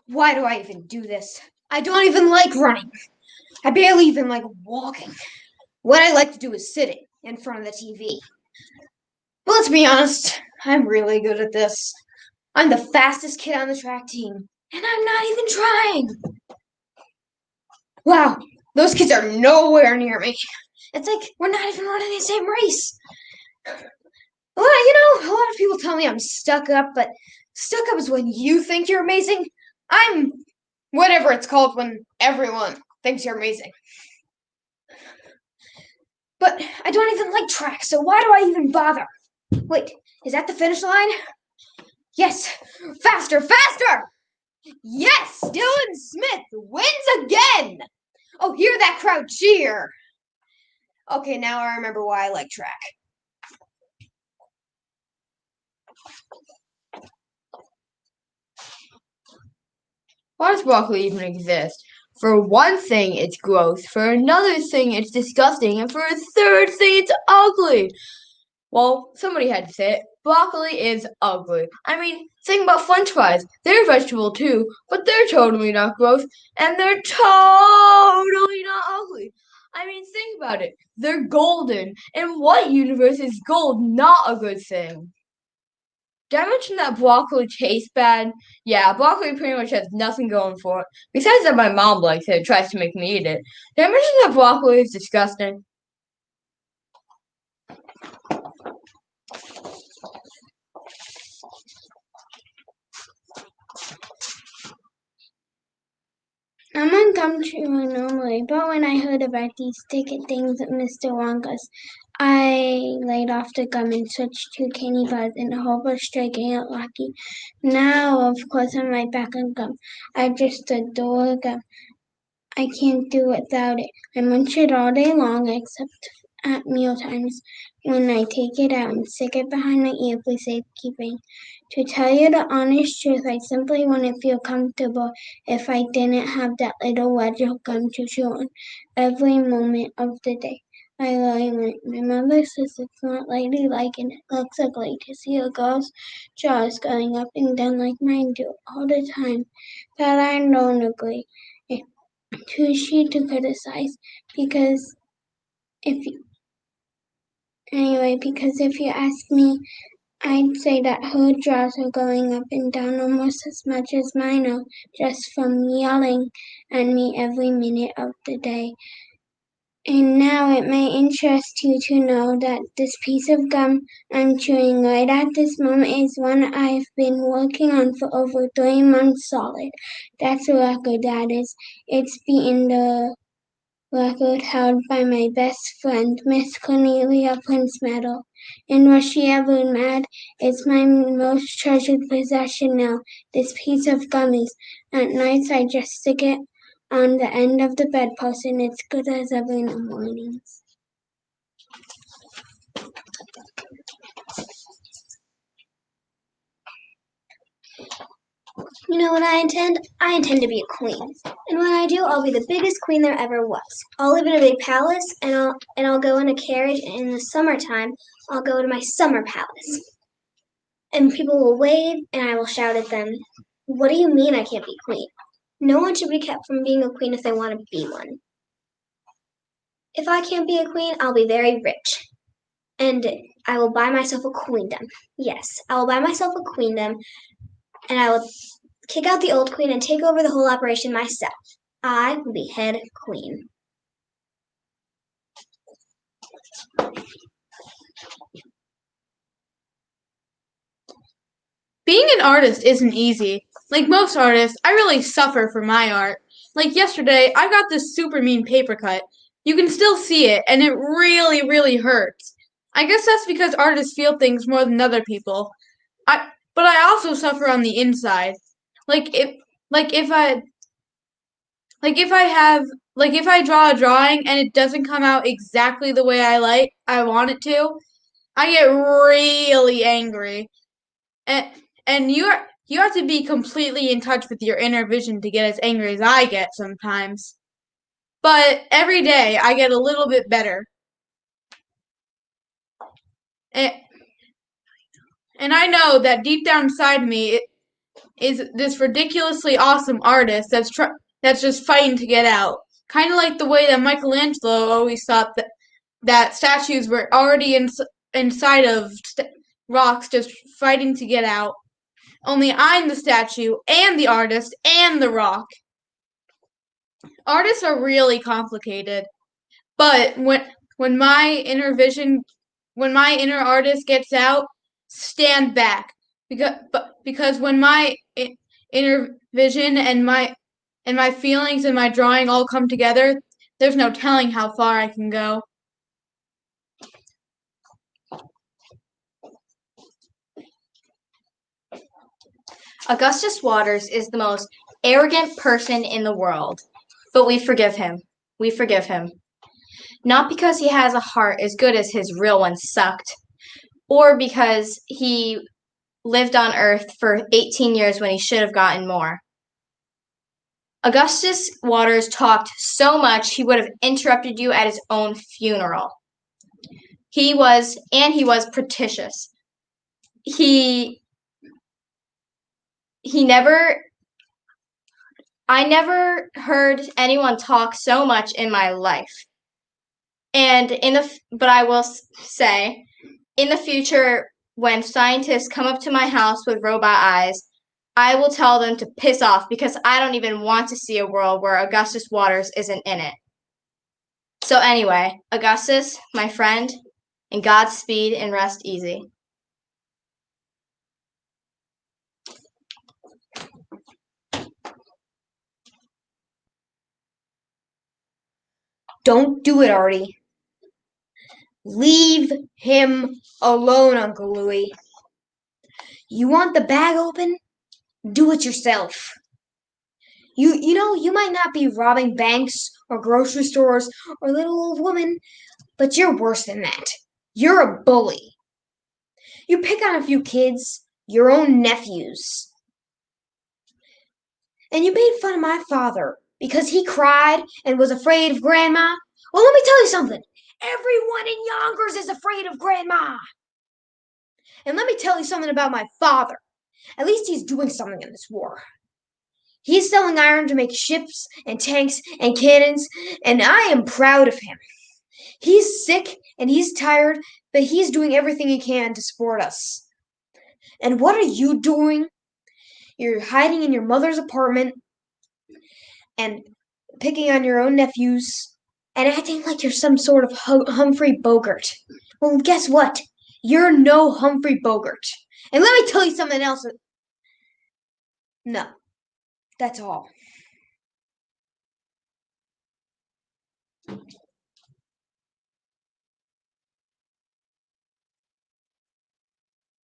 Why do I even do this? I don't even like running. I barely even like walking. What I like to do is sitting in front of the TV. But let's be honest, I'm really good at this. I'm the fastest kid on the track team, and I'm not even trying. Wow, those kids are nowhere near me. It's like we're not even running the same race. Well, a lot of people tell me I'm stuck up, but stuck up is when you think you're amazing. I'm whatever it's called when everyone thinks you're amazing. But I don't even like track, so why do I even bother? Wait, is that the finish line? Yes! Faster, faster! Yes! Dylan Smith wins again! Oh, hear that crowd cheer! Okay, now I remember why I like track. Why does broccoli even exist? For one thing, it's gross. For another thing, it's disgusting. And for a third thing, it's ugly. Well, somebody had to say it. Broccoli is ugly. I mean, think about French fries. They're a vegetable too, but they're totally not gross, and they're totally not ugly. I mean, think about it. They're golden. In what universe is gold not a good thing? Did I mention that broccoli tastes bad? Yeah, broccoli pretty much has nothing going for it. Besides that my mom likes it and tries to make me eat it. Did I mention that broccoli is disgusting? I'm on Gumtree normally, but when I heard about these ticket things at Mr. Wonka's, I laid off the gum and switched to candy bars in the hope of striking it lucky. Now, of course, I'm right back on gum. I just adore gum. I can't do without it. I munch it all day long, except at meal times when I take it out and stick it behind my ear for safekeeping. To tell you the honest truth, I simply wouldn't feel comfortable if I didn't have that little wedge of gum to chew on every moment of the day. I really wouldn't. My mother says it's not ladylike and it looks ugly to see a girl's jaws going up and down like mine do all the time. That I don't agree. Who's she to criticize? Because if because if you ask me, I'd say that her jaws are going up and down almost as much as mine are, just from yelling at me every minute of the day. And now it may interest you to know that this piece of gum I'm chewing right at this moment is one I've been working on for over 3 months solid. That's a record, that is. It's beaten the record held by my best friend, Miss Cornelia Prince Medal. And was she ever mad? It's my most treasured possession now, this piece of gummies. At nights I just stick it on the end of the bedpost and it's good as ever in the mornings. You know what I intend? I intend to be a queen. And when I do, I'll be the biggest queen there ever was. I'll live in a big palace and I'll go in a carriage, and in the summertime I'll go to my summer palace. And people will wave and I will shout at them, "What do you mean I can't be queen? No one should be kept from being a queen if they want to be one. If I can't be a queen, I'll be very rich. And I will buy myself a queendom. Yes, I will buy myself a queendom, and I will kick out the old queen and take over the whole operation myself. I will be head queen." Being an artist isn't easy. Like most artists, I really suffer for my art. Like yesterday, I got this super mean paper cut. You can still see it, and it really, really hurts. I guess that's because artists feel things more than other people. But I also suffer on the inside. Like if, like if I, like if I have, like if I draw a drawing and it doesn't come out exactly the way I want it to, I get really angry. And you have to be completely in touch with your inner vision to get as angry as I get sometimes. But every day I get a little bit better. And, and I know that deep down inside me is this ridiculously awesome artist that's just fighting to get out. Kind of like the way that Michelangelo always thought that statues were already inside of rocks just fighting to get out. Only I'm the statue and the artist and the rock. Artists are really complicated, but when my inner vision, when my inner artist gets out, stand back because when my inner vision and my feelings and my drawing all come together, there's no telling how far I can go. Augustus Waters is the most arrogant person in the world, but we forgive him. We forgive him. Not because he has a heart as good as his real one sucked, or because he lived on Earth for 18 years when he should have gotten more. Augustus Waters talked so much he would have interrupted you at his own funeral. He was pretentious. I never heard anyone talk so much in my life. But I will say, in the future, when scientists come up to my house with robot eyes, I will tell them to piss off because I don't even want to see a world where Augustus Waters isn't in it. So anyway, Augustus, my friend, and Godspeed and rest easy. Don't do it, Artie. Leave him alone, Uncle Louie. You want the bag open? Do it yourself. You might not be robbing banks or grocery stores or little old women, but you're worse than that. You're a bully. You pick on a few kids, your own nephews. And you made fun of my father because he cried and was afraid of Grandma. Well, let me tell you something. Everyone in Yonkers is afraid of Grandma. And let me tell you something about my father. At least he's doing something in this war. He's selling iron to make ships and tanks and cannons, and I am proud of him. He's sick and he's tired, but he's doing everything he can to support us. And what are you doing? You're hiding in your mother's apartment and picking on your own nephews and acting like you're some sort of Humphrey Bogart. Well, guess what? You're no Humphrey Bogart. And let me tell you something else. No, that's all.